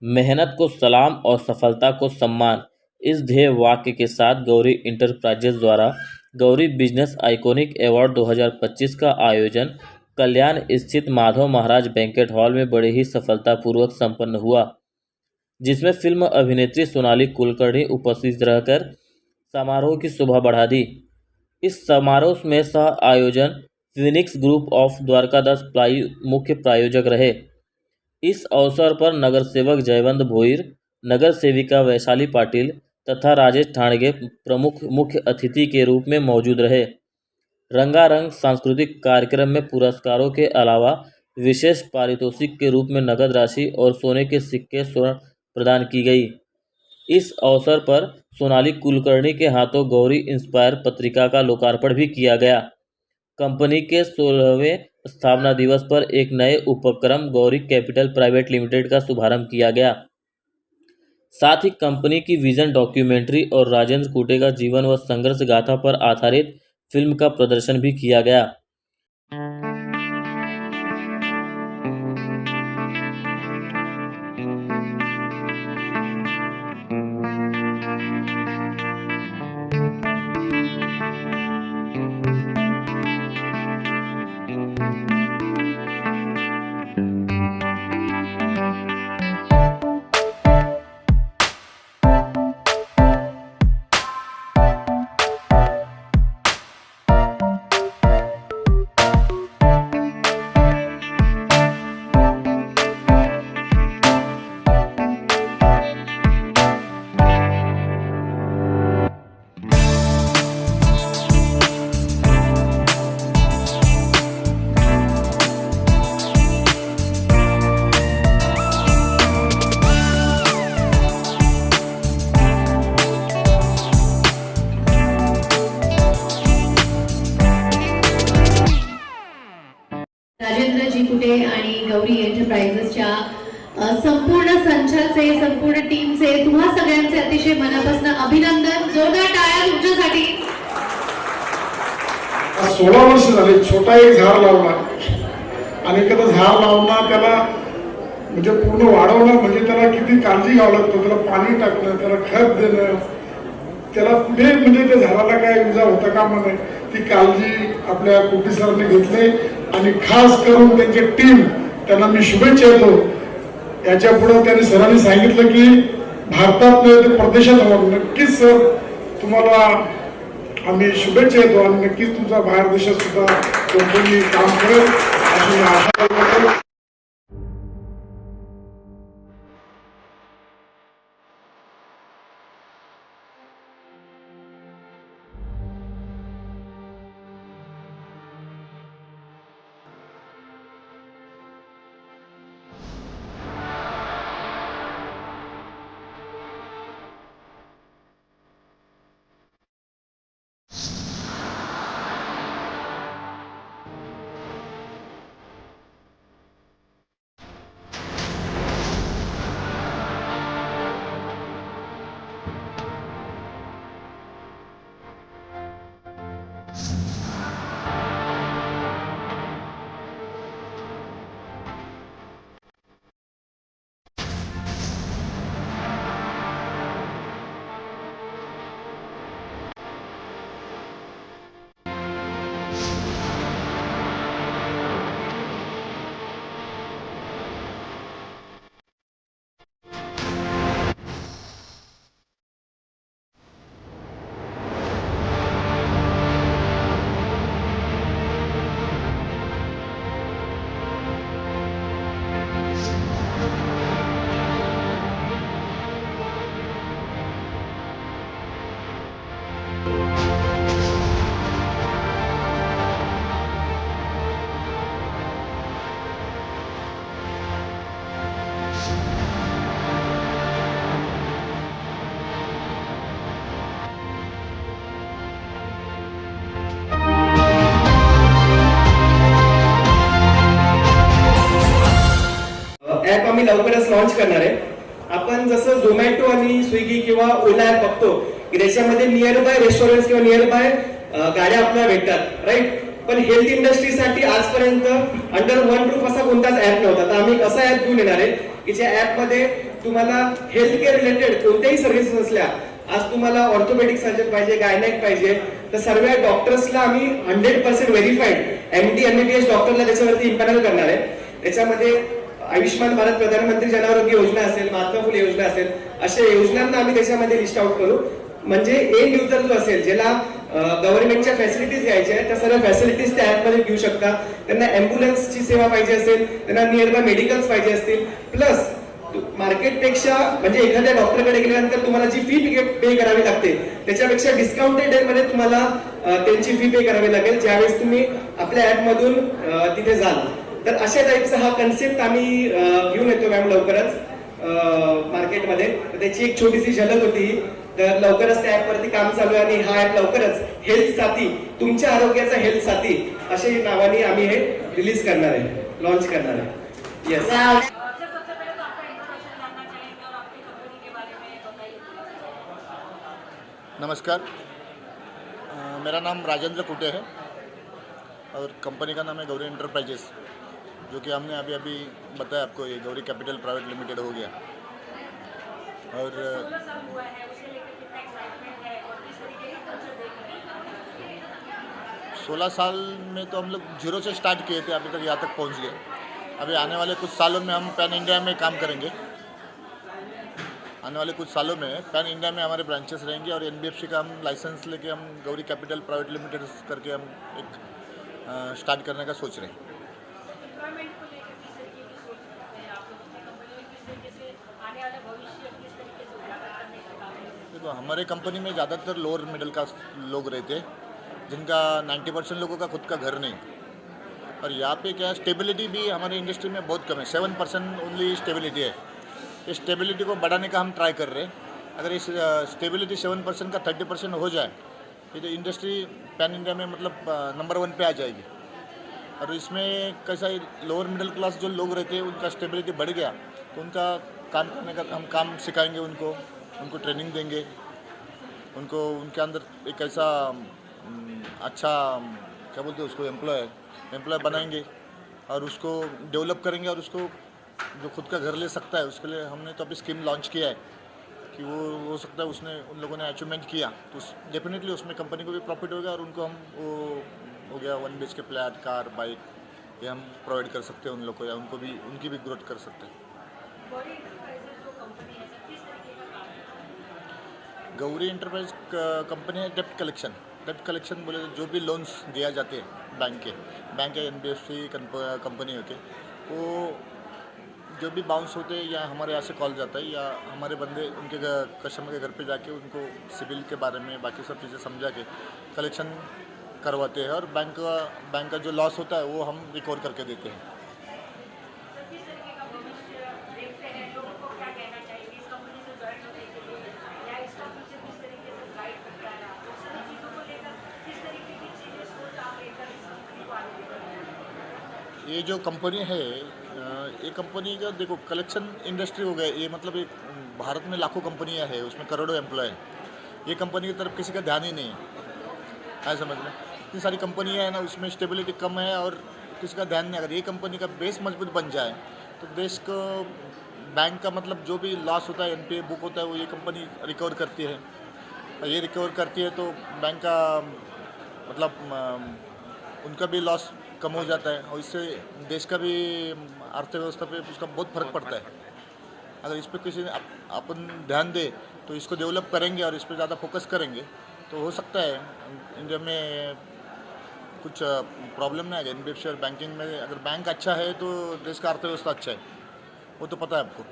मेहनत को सलाम और सफलता को सम्मान, इस ध्येय वाक्य के साथ गौरी इंटरप्राइजेज द्वारा गौरी बिजनेस आइकॉनिक अवार्ड 2025 का आयोजन कल्याण स्थित माधव महाराज बैंकेट हॉल में बड़े ही सफलतापूर्वक संपन्न हुआ, जिसमें फिल्म अभिनेत्री सोनाली कुलकर्णी उपस्थित रहकर समारोह की शोभा बढ़ा दी। इस समारोह में सह आयोजन फिनिक्स ग्रुप ऑफ द्वारकादास मुख्य प्रायोजक रहे। इस अवसर पर नगर सेवक जयवंत भोईर, नगर सेविका वैशाली पाटिल तथा राजेश ठाणगे प्रमुख मुख्य अतिथि के रूप में मौजूद रहे। रंगारंग सांस्कृतिक कार्यक्रम में पुरस्कारों के अलावा विशेष पारितोषिक के रूप में नगद राशि और सोने के सिक्के स्वर्ण प्रदान की गई। इस अवसर पर सोनाली कुलकर्णी के हाथों गौरी इंस्पायर पत्रिका का लोकार्पण भी किया गया। कंपनी के 16वें स्थापना दिवस पर एक नए उपक्रम गौरी कैपिटल प्राइवेट लिमिटेड का शुभारंभ किया गया। साथ ही कंपनी की विजन डॉक्यूमेंट्री और राजेंद्र कूटे का जीवन व संघर्ष गाथा पर आधारित फिल्म का प्रदर्शन भी किया गया। राजेंद्र जी कुटे आणि गौरी एंटरप्राइजेसच्या संपूर्ण संचाचे, संपूर्ण टीमचे, तुम्हा सगळ्यांचे अतिशय मनापासून अभिनंदन। जोरदार टाळ्या तुमच्यासाठी। 16 वर्ष झाले छोटा एक झाड लावला आणि एखादा झाड लावणं त्याला म्हणजे पूर्ण वाढवणं म्हणजे त्याला किती काळजी घ्यावं लागतं, त्याला पाणी टाकणं, त्याला खत देणं, त्याला कुठे म्हणजे त्या झाडाला काय इजा होता कामा नये ती काळजी आपल्या कोटी सरांनी घेतली आणि खास करून त्यांची टीम त्यांना मी शुभेच्छा देतो। याच्या पुढे त्यांनी सरांनी सांगितलं की भारतात ते परदेशात हवं, नक्कीच सर तुम्हाला आम्ही शुभेच्छा देतो आणि नक्कीच तुमचा बाहेर देशात सुद्धा कंपनी काम करेल अशी आशा करतो। ॲप आम्ही लवकरच लॉन्च करणार आहे। आपण जसं झोमॅटो आणि स्विगी किंवा ओला ॲप बघतो की त्याच्यामध्ये नियर बाय रेस्टॉरंट्स किंवा नियर बाय गाड्या आपल्याला भेटतात, राईट। पण हेल्थ इंडस्ट्रीसाठी आजपर्यंत अंडर वन रूफ असा कोणताच ॲप नव्हता। तर आम्ही एक असा ॲप घेऊन येणार आहे की ज्या ॲपमध्ये तुम्हाला हेल्थ केअर रिलेटेड कोणत्याही सर्व्हिसेस असल्या, आज तुम्हाला ऑर्थोपेडिक सर्जन पाहिजे, गायनेक पाहिजे, तर सर्व डॉक्टर्सला आम्ही 100% व्हेरीफाईड MD MBBS डॉक्टरला त्याच्यावरती इम्पॅनल करणार आहे. त्याच्यामध्ये आयुष्यमान भारत प्रधानमंत्री जन आरोग्य योजना असेल, महात्मा फुले योजना असेल, अशा योजनांना आम्ही त्याच्यामध्ये लिस्ट आउट करू. म्हणजे एंड युजर जो असेल, ज्याला गव्हर्नमेंटच्या फॅसिलिटीज घ्यायच्या आहेत, त्या सर्व फॅसिलिटीज त्या ऍपमध्ये घेऊ शकता. त्यांना अँब्युलन्सची सेवा पाहिजे असेल, त्यांना नियरबाय मेडिकल्स पाहिजे असतील, प्लस मार्केटपेक्षा म्हणजे एखाद्या डॉक्टरकडे गेल्यानंतर तुम्हाला जी फी पे करावी लागते त्याच्यापेक्षा डिस्काउंटेड रेटमध्ये तुम्हाला त्यांची फी पे करावी लागेल ज्यावेळेस तुम्ही आपल्या ऍप मधून तिथे जाल. तर अशा टाईपचा हा कन्सेप्ट आम्ही घेऊन येतो मॅम लवकरच मार्केटमध्ये. त्याची एक छोटीशी झलक होती. तर लवकरच त्या ऍप वरती काम चालू आहे आणि हा ऍप लवकरच हेल्थ साथी, तुमच्या आरोग्याचा हेल्थ साथी अशा नावाने आम्ही हे रिलीज करणार आहे, लॉन्च करणार आहे. येस. नमस्कार, मेरा नाम राजेंद्र कुटे है और कंपनी का नाम है गौरी इंटरप्राइजेस, जो कि हमने अभी अभी बताया आपको, ये गौरी कैपिटल प्राइवेट लिमिटेड हो गया. और 16 साल में तो हम लोग जीरो से स्टार्ट किए थे, अभी तक यहाँ तक पहुँच गए. अभी आने वाले कुछ सालों में हम पैन इंडिया में काम करेंगे. आने वाले कुछ सालों में पैन इंडिया में हमारे ब्रांचेस रहेंगे और NBFC का हम लाइसेंस लेके हम गौरी कैपिटल प्राइवेट लिमिटेड करके हम एक स्टार्ट करने का सोच रहे हैं. देखो, हमारे कंपनी में ज़्यादातर लोअर मिडिल क्लास लोग रहते हैं, जिनका 90% लोगों का खुद का घर नहीं. और यहाँ पे क्या स्टेबिलिटी भी हमारी इंडस्ट्री में बहुत कम है, 7% ओनली स्टेबिलिटी है. इस स्टेबिलिटी को बढ़ाने का हम ट्राई कर रहे हैं. अगर इस स्टेबिलिटी 7% का 30% हो जाए तो इंडस्ट्री पैन इंडिया में मतलब नंबर 1 पे आ जाएगी. और इसमें कैसा लोअर मिडिल क्लास जो लोग रहते हैं उनका स्टेबिलिटी बढ़ गया तो उनका काम करने का हम काम सिखाएंगे, उनको ट्रेनिंग देंगे, उनको उनके अंदर एक ऐसा अच्छा क्या बोलते हैं उसको एम्प्लॉय बनाएंगे और उसको डेवलप करेंगे. और उसको जो खुद का घर ले सकता है उसके लिए हमने तो अभी स्कीम लॉन्च किया है कि वो हो सकता है उसने उन लोगों ने अचीवमेंट किया तो डेफिनेटली उसमें कंपनी को भी प्रॉफिट होगा और उनको हम वो हो गया 1 BHK फ्लैट, कार, बाइक ये हम प्रोवाइड कर सकते हैं उन लोगों को, या उनको भी उनकी भी ग्रोथ कर सकते हैं. गौरी इंटरप्राइज कंपनी है डेप्ट कलेक्शन बोले तो जो भी लोन्स दिया जाते हैं बैंक या NBFC कंपनी होके, वो जो भी बाउंस होते हैं या हमारे यहाँ से कॉल जाता है या हमारे बंदे उनके कस्टमर के घर पे जाके उनको सिविल के बारे में बाकी सब चीज़ें समझा के कलेक्शन करवाते हैं और बैंक का जो लॉस होता है वो हम रिकवर करके देते हैं. ये जो कंपनी है, ये कंपनी का देखो कलेक्शन इंडस्ट्री हो गया, ये मतलब एक भारत में लाखों कंपनियां हैं, उसमें करोड़ों एम्प्लॉय हैं. ये कंपनी की तरफ किसी का ध्यान ही नहीं है, समझ में. इतनी सारी कंपनियां हैं ना, उसमें स्टेबिलिटी कम है और किसी का ध्यान नहीं. अगर ये कंपनी का बेस मजबूत बन जाए तो देश को बैंक का मतलब जो भी लॉस होता है, NPA बुक होता है, वो ये कंपनी रिकवर करती है. और ये रिकवर करती है तो बैंक का मतलब उनका भी लॉस कम हो जाता है और इससे देश का भी अर्थव्यवस्था पे उसका बहुत फर्क पड़ता है. अगर इस पर किसी अपन ध्यान दे तो इसको डेवलप करेंगे और इस पर ज़्यादा फोकस करेंगे तो हो सकता है इंडिया में कुछ प्रॉब्लम नहीं आएगा. NBFC और बैंकिंग में अगर बैंक अच्छा है तो देश का अर्थव्यवस्था अच्छा है, वो तो पता है आपको.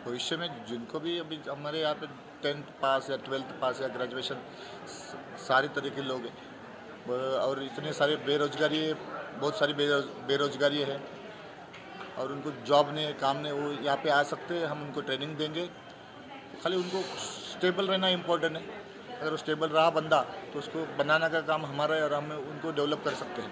भविष्य में जिनको भी अभी हमारे यहाँ पे 10th पास या 12th पास या ग्रेजुएशन सारे तरह के लोग हैं और इतने सारे बेरोजगारी है, बहुत सारी बेरोजगारी है और उनको जॉब नहीं, काम नहीं, वो यहाँ पे आ सकते हैं. हम उनको ट्रेनिंग देंगे. खाली उनको स्टेबल रहना इम्पोर्टेंट है. अगर वो स्टेबल रहा बंदा तो उसको बनाने का काम हमारा है और हम उनको डेवलप कर सकते हैं.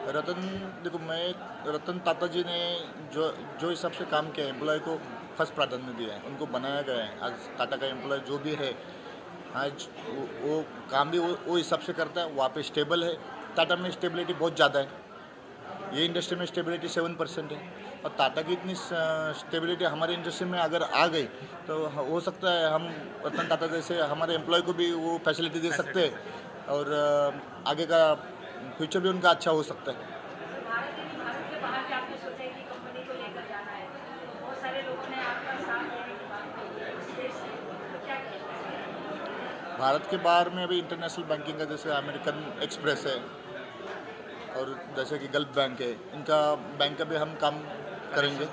रतन, देखो मैं, रतन टाटा जी ने जो जो हिसाब से काम किया है, एम्प्लॉय को फर्स्ट प्राधान्य दिया है, उनको बनाया गया है। आज टाटा का एम्प्लॉय जो भी है, आज वो काम भी वो हिसाब से करता है, वहाँ पे स्टेबल है। टाटा में स्टेबिलिटी बहुत ज़्यादा है, ये इंडस्ट्री में स्टेबिलिटी 7% है, और टाटा की इतनी स्टेबिलिटी हमारे इंडस्ट्री में अगर आ गई तो हो सकता है हम रतन टाटा जैसे हमारे एम्प्लॉय को भी वो फैसिलिटी दे सकते हैं, और आगे का फ्यूचर भी उनका अच्छा हो सकता है। भारत के बाहर भी आपने सोचा है कि कंपनी को लेकर जाना है, तो बहुत सारे लोगों ने आपका साथ देने की बात कही है उस देश से, तो क्या कहते हैं? भारत के बाहर में अभी इंटरनेशनल बैंकिंग का जैसे अमेरिकन एक्सप्रेस है, और जैसे कि गल्फ बैंक है, इनका बैंक का भी हम काम करेंगे,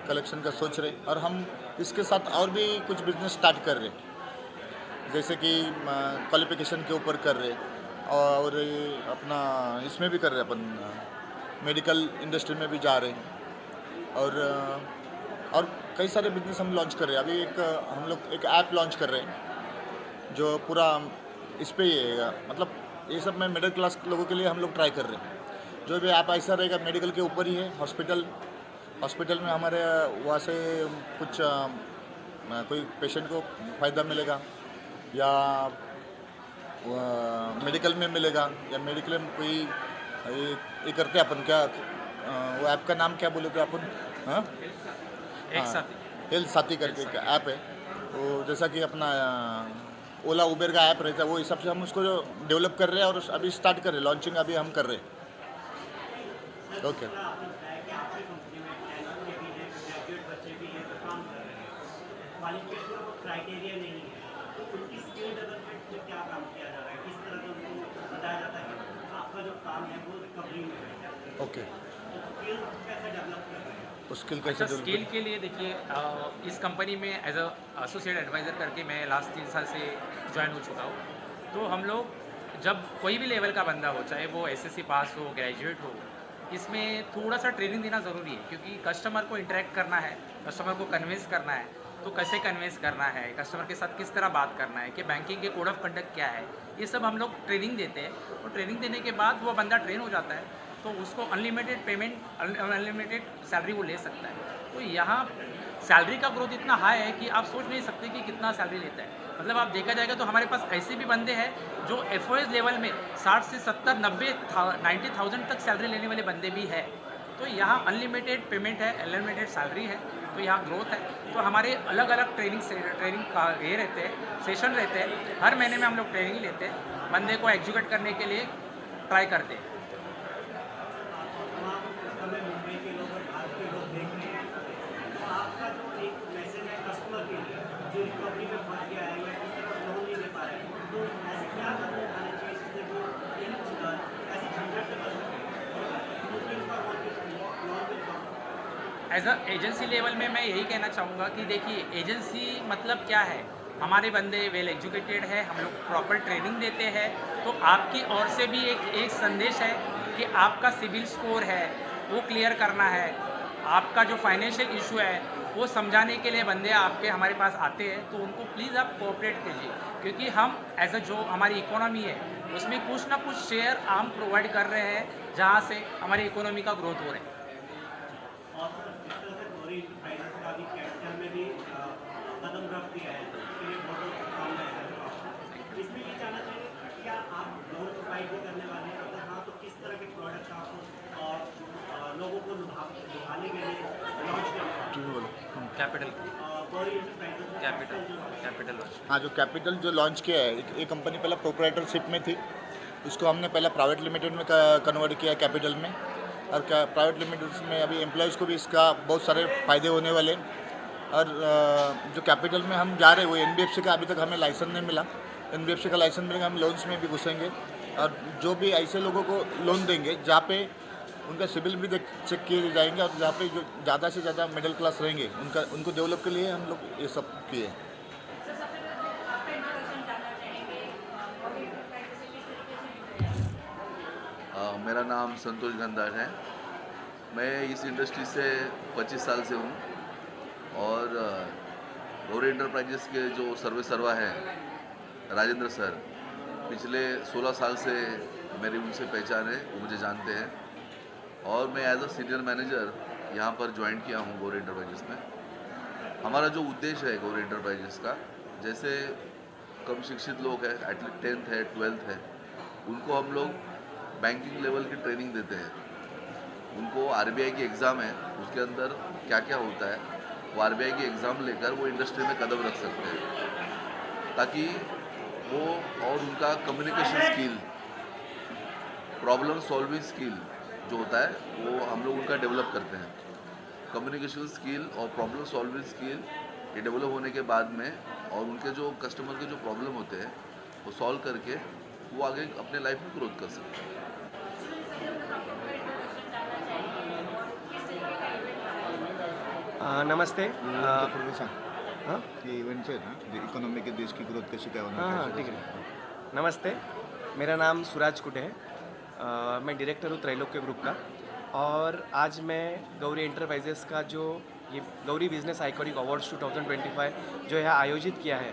कलेक्शन का सोच रहे, और हम इसके साथ और भी कुछ बिजनेस स्टार्ट कर रहे, जैसे कि क्वालिफिकेशन के ऊपर कर रहे, और अपना इसमें भी कर रहे, अपन मेडिकल इंडस्ट्री में भी जा रहे हैं, और कई सारे बिजनेस हम लॉन्च कर रहे हैं। अभी हम लोग एक ऐप लॉन्च कर रहे हैं जो पूरा इस पे ही है, मतलब ये सब में मिडिल क्लास लोगों के लिए हम लोग ट्राई कर रहे हैं। जो भी ऐप ऐसा रहेगा मेडिकल के ऊपर ही है, हॉस्पिटल में हमारे वहाँ से कुछ कोई पेशेंट को फ़ायदा मिलेगा, या मेडिकल में मिलेगा, या मेडिकल में कोई ये करते हैं अपन, क्या वो ऐप का नाम क्या बोले थे अपन? हाँ, हेल्थ साथी करके एक ऐप है, तो जैसा कि अपना ओला उबेर का ऐप रहता है, वो हिसाब से हम उसको डेवलप कर रहे हैं, और अभी स्टार्ट कर रहे हैं, लॉन्चिंग अभी हम कर रहे हैं। ओके। क्राइटेरिया नहीं है, तो उनकी स्किल डेवलपमेंट में क्या काम किया जा रहा है, किस तरह से उनको बताया जाता है कि आपका जो काम है वो रिकवरी में है, ओके, तो स्किल कैसे डेवलप कर रहे हैं? तो स्किल कैसे अच्छा, स्किल के लिए देखिए, इस कंपनी में एज अ एसोसिएट एडवाइज़र करके मैं लास्ट 3 साल से ज्वाइन हो चुका हूँ। तो हम लोग जब कोई भी लेवल का बंदा हो, चाहे वो एसएससी पास हो, ग्रेजुएट हो, इसमें थोड़ा सा ट्रेनिंग देना ज़रूरी है, क्योंकि कस्टमर को इंटरेक्ट करना है, कस्टमर को कन्विंस करना है। तो कैसे कन्विंस करना है, कस्टमर के साथ किस तरह बात करना है, कि बैंकिंग के कोड ऑफ कंडक्ट क्या है, ये सब हम लोग ट्रेनिंग देते हैं। और ट्रेनिंग देने के बाद वो बंदा ट्रेन हो जाता है, तो उसको अनलिमिटेड पेमेंट, अनलिमिटेड सैलरी वो ले सकता है। तो यहाँ सैलरी का ग्रोथ इतना हाई है कि आप सोच नहीं सकते कि कितना सैलरी लेता है। मतलब आप देखा जाएगा तो हमारे पास ऐसे भी बंदे हैं जो एफओएस लेवल में 60 से 70, 90,000 तक सैलरी लेने वाले बंदे भी है। तो यहाँ अनलिमिटेड पेमेंट है, अनलिमिटेड सैलरी है, तो यहाँ ग्रोथ है। तो हमारे अलग अलग ट्रेनिंग का ये रहते हैं, सेशन रहते हैं, हर महीने में हम लोग ट्रेनिंग लेते हैं, बंदे को एग्जीक्यूट करने के लिए ट्राई करते हैं। मुंबई के लोग और भारत के लोग देख रहे हैं, तो आपका जो एक मैसेज है कस्टमर के लिए जो रिकवरी में फंस गया है या किसी को लोन नहीं दे पा रहे हैं, तो ऐसे क्या करना चाहिए जिससे वो ऐसी झंझट से बच सके? एज अ एजेंसी लेवल में मैं यही कहना चाहूँगा कि देखिए, एजेंसी मतलब क्या है, हमारे बंदे वेल एजुकेटेड है, हम लोग प्रॉपर ट्रेनिंग देते हैं। तो आपकी ओर से भी एक संदेश है कि आपका सिविल स्कोर है वो क्लियर करना है, आपका जो फाइनेंशियल इशू है वो समझाने के लिए बंदे आपके हमारे पास आते हैं। तो उनको प्लीज़ आप कोऑपरेट कीजिए, क्योंकि हम एज अ जो हमारी इकोनॉमी है उसमें कुछ ना कुछ शेयर हम प्रोवाइड कर रहे हैं, जहाँ से हमारी इकोनॉमी का ग्रोथ हो रहा है। और इस तरह से गौरी इंटरप्राइजेस का भी कैपिटल में भी कदम रख दिया है, इसके लिए बहुत काम है। इसमें ये जानना चाहिए क्या आप लोन प्रोवाइड भी करने वाले हैं, अगर हाँ तो किस तरह के प्रोडक्ट आप और लोगों को लुभाने के लिए लॉन्च करने कैपिटल गौरी इंटरप्राइजेस कैपिटल हाँ, जो कैपिटल जो लॉन्च किया है, ये कंपनी पहले प्रोप्राइटरशिप में थी, इसको हमने पहले प्राइवेट लिमिटेड में कन्वर्ट किया कैपिटल में, और प्राइवेट लिमिटेड में अभी एम्प्लॉयज़ को भी इसका बहुत सारे फ़ायदे होने वाले। और जो कैपिटल में हम जा रहे हैं वो एनबीएफसी का अभी तक हमें लाइसेंस नहीं मिला, एनबीएफसी का लाइसेंस मिलेगा, हम लोन्स में भी घुसेंगे, और जो भी ऐसे लोगों को लोन देंगे जहाँ पे उनका सिविल भी चेक किए जाएंगे, और जहाँ पे जो ज़्यादा से ज़्यादा मिडिल क्लास रहेंगे उनको डेवलप के लिए हम लोग ये सब किए हैं। मेरा नाम संतोष गंधार है। मैं इस इंडस्ट्री से 25 साल से हूँ, और गौरी इंटरप्राइजेस के जो सर्वा हैं राजेंद्र सर, पिछले 16 साल से मेरी उनसे पहचान है, वो मुझे जानते हैं। और मैं एज अ सीनियर मैनेजर यहाँ पर ज्वाइन किया हूँ गौरी इंटरप्राइजेस में। हमारा जो उद्देश्य है गौरी इंटरप्राइजेस का, जैसे कम शिक्षित लोग हैं, एटलीस्ट 10th है 12th है, उनको हम लोग बैंकिंग लेवल की ट्रेनिंग देते हैं। उनको RBI की एग्ज़ाम है, उसके अंदर क्या क्या होता है वो RBI की एग्ज़ाम लेकर वो इंडस्ट्री में कदम रख सकते हैं, ताकि वो और उनका communication skill, problem solving skill जो होता है वो हम लोग उनका डेवलप करते हैं। कम्युनिकेशन स्किल और प्रॉब्लम सॉल्विंग स्किल ये डेवलप होने के बाद में और उनके जो कस्टमर के जो प्रॉब्लम होते हैं वो सॉल्व करके वो आगे अपने लाइफ में ग्रोथ कर सकते हैं। नमस्ते। हाँ ये इवेंट्स है ना, इकोनॉमी के देश की ग्रोथ कैसे क्या होना हाँ ठीक है। नमस्ते, मेरा नाम सूरज कुटे है। मैं डायरेक्टर हूँ त्रैलोक्य ग्रुप का, और आज मैं गौरी इंटरप्राइजेस का जो ये गौरी बिजनेस आइकॉनिक अवार्ड्स 2025 जो है आयोजित किया है,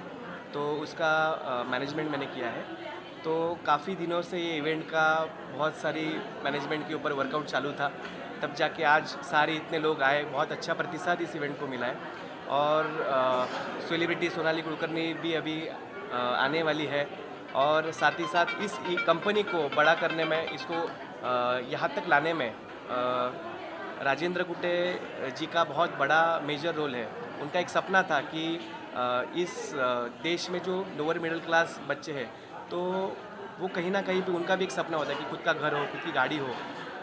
तो उसका मैनेजमेंट मैंने किया है। तो काफ़ी दिनों से ये इवेंट का बहुत सारी मैनेजमेंट के ऊपर वर्कआउट चालू था, तब जाके आज सारे इतने लोग आए, बहुत अच्छा प्रतिसाद इस इवेंट को मिला है। और सेलिब्रिटी सोनाली कुलकर्णी भी अभी आने वाली है, और साथ ही साथ इस कंपनी को बड़ा करने में, इसको यहाँ तक लाने में राजेंद्र कुटे जी का बहुत बड़ा मेजर रोल है। उनका एक सपना था कि इस देश में जो लोअर मिडिल क्लास बच्चे हैं, तो वो कहीं ना कहीं पे उनका भी एक सपना होता है कि खुद का घर हो, खुद की गाड़ी हो।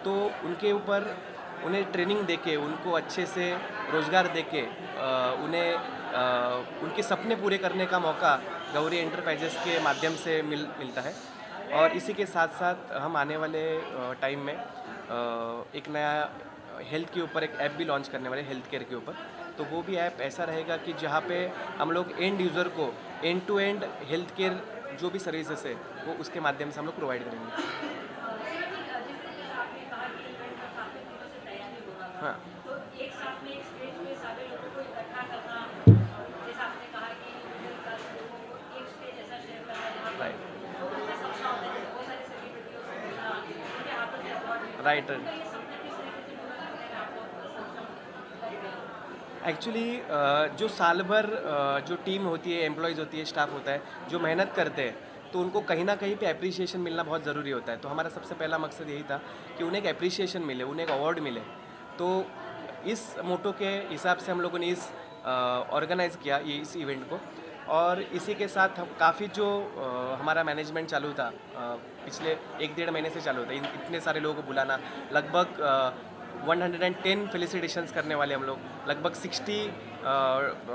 तो उनके ऊपर उन्हें ट्रेनिंग देके, उनको अच्छे से रोज़गार देके, उन्हें उनके सपने पूरे करने का मौका गौरी एंटरप्राइजेस के माध्यम से मिलता है। और इसी के साथ साथ हम आने वाले टाइम में एक नया हेल्थ के ऊपर एक ऐप भी लॉन्च करने वाले, हेल्थ केयर के ऊपर। तो वो भी ऐप ऐसा रहेगा कि जहाँ पे हम लोग एंड यूज़र को end to end health care जो भी सर्विसेज है वो उसके माध्यम से हम लोग प्रोवाइड करेंगे। हाँ, तो एक साथ में एक स्टेज पे सारे लोगों को इकट्ठा करना, जैसा आपने कहा कि लोगों को एक स्टेज ऐसा शेयर करना जहाँ पर बिजनेस अच्छा होता है, बहुत सारे सेलिब्रिटियों से मिलना, उनके हाथों से अवार्ड मिलना, राइट। तो ये सपना किस तरीके से पूरा करने में आपको सक्षम? एक्चुअली जो साल भर जो टीम होती है, एम्प्लॉयज़ होती है, स्टाफ होता है, जो मेहनत करते हैं, तो उनको कहीं ना कहीं पे एप्रिसिएशन मिलना बहुत ज़रूरी होता है। तो हमारा सबसे पहला मकसद यही था कि उन्हें एक एप्रिसिएशन मिले, उन्हें एक अवार्ड मिले। तो इस मोटो के हिसाब से हम लोगों ने इस ऑर्गेनाइज़ किया ये इस इवेंट को। और इसी के साथ हम काफ़ी जो हमारा मैनेजमेंट चालू था, पिछले 1-1.5 महीने से चालू था, इतने सारे लोगों को बुलाना, लगभग 110 फेलिसिटेशंस करने वाले हम लोग, लगभग 60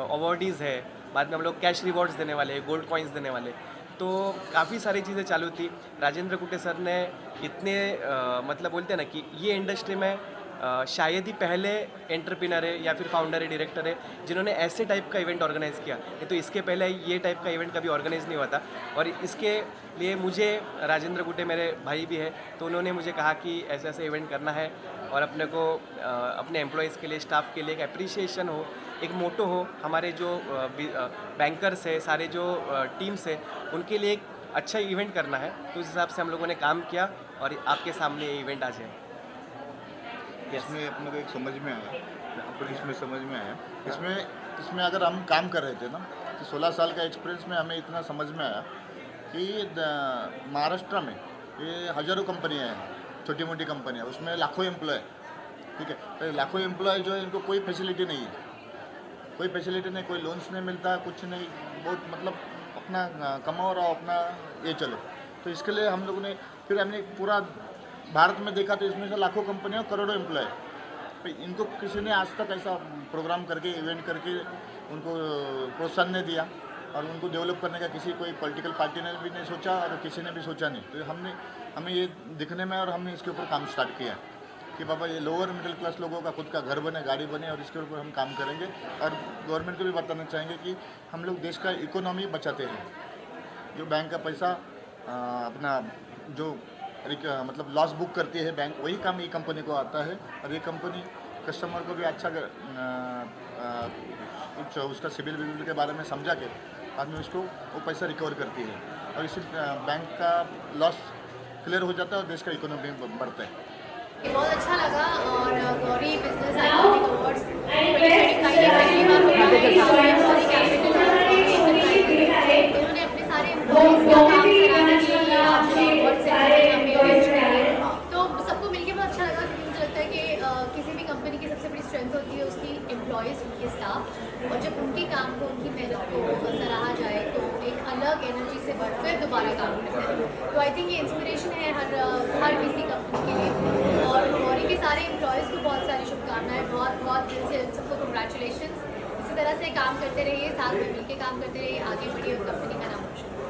अवार्डीज़ है, बाद में हम लोग कैश रिवॉर्ड्स देने वाले हैं, गोल्ड कॉइन्स देने वाले। तो काफ़ी सारी चीज़ें चालू थी। राजेंद्र कुटे सर ने इतने मतलब बोलते हैं ना कि ये इंडस्ट्री में शायद ही पहले एंटरप्रेन्योर है या फिर फाउंडर है, डायरेक्टर है, जिन्होंने ऐसे टाइप का इवेंट ऑर्गेनाइज़ किया। नहीं तो इसके पहले ये टाइप का इवेंट कभी ऑर्गेनाइज़ नहीं हुआ था। और इसके लिए मुझे राजेंद्र कुटे मेरे भाई भी है, तो उन्होंने मुझे कहा कि ऐसे ऐसे इवेंट करना है और अपने को अपने एम्प्लॉयज़ के लिए, स्टाफ के लिए एक अप्रिसिएशन हो, एक मोटो हो, हमारे जो बैंकर्स है, सारे जो टीम्स है, उनके लिए एक अच्छा इवेंट करना है। तो उस हिसाब से हम लोगों ने काम किया और आपके सामने ये इवेंट आज है। इसमें अपने को एक समझ में आया, अपने इसमें समझ में आया, इसमें अगर हम काम कर रहे थे ना, तो 16 साल का एक्सपीरियंस में हमें इतना समझ में आया कि महाराष्ट्र में ये हज़ारों कंपनियाँ हैं, छोटी मोटी कंपनियाँ, उसमें लाखों एम्प्लॉय, ठीक है। तो लाखों एम्प्लॉय जो है, इनको कोई फैसिलिटी नहीं है, कोई फैसिलिटी नहीं, कोई लोन्स नहीं मिलता, कुछ नहीं, बहुत मतलब अपना कमाओ रहो, अपना ये चलो। तो इसके लिए हम लोगों ने फिर हमने पूरा भारत में देखा, तो इसमें से लाखों कंपनियां, करोड़ों एम्प्लॉय, तो इनको किसी ने आज तक ऐसा प्रोग्राम करके, इवेंट करके उनको प्रोत्साहन नहीं दिया, और उनको डेवलप करने का किसी कोई पॉलिटिकल पार्टी ने भी नहीं सोचा और किसी ने भी सोचा नहीं। तो हमें ये दिखने में, और हमने इसके ऊपर काम स्टार्ट किया कि बाबा ये लोअर मिडिल क्लास लोगों का खुद का घर बने, गाड़ी बने, और इसके ऊपर हम काम करेंगे। और गवर्नमेंट को भी बताना चाहेंगे कि हम लोग देश का इकोनॉमी बचाते हैं। जो बैंक का पैसा अपना जो मतलब लॉस बुक करती है बैंक, वही काम ये कंपनी को आता है। और ये कंपनी कस्टमर को भी अच्छा कुछ उसका सिविल विविल के बारे में समझा के आदमी उसको वो पैसा रिकवर करती है, और इसी बैंक का लॉस क्लियर हो जाता है और देश का इकोनॉमी बढ़ता है। बहुत अच्छा लगा और गौरी बिजनेस आइकॉनिक अवार्ड्स 2025 में पहली बार होना है। गौरी कैपिटल और गौरी एंटरप्राइजेज इन्होंने अपने सारे एम्प्लॉइज का काम सराहने के लिए आज अवार्ड सेरेमनी यहाँ पे अरेंज किया। तो सबको मिलकर बहुत अच्छा लगा क्योंकि मुझे लगता है कि किसी भी कंपनी की सबसे बड़ी स्ट्रेंथ होती है उसकी एम्प्लॉयज़, उनके स्टाफ, और जब उनके काम को, उनकी मेहनत को सराहा जाए तो एक अलग एनर्जी से फिर दोबारा काम करते हैं। तो आई थिंक ये इंस्पिरेशन है हर किसी कंपनी के लिए। और गौरी के सारे एम्प्लॉयज़ को बहुत सारी शुभकामनाएं, बहुत बहुत दिल से सबको कंग्रेचुलेशंस। इसी तरह से काम करते रहिए, साथ में मिलकर काम करते रहिए, आगे बढ़िए और कंपनी का नाम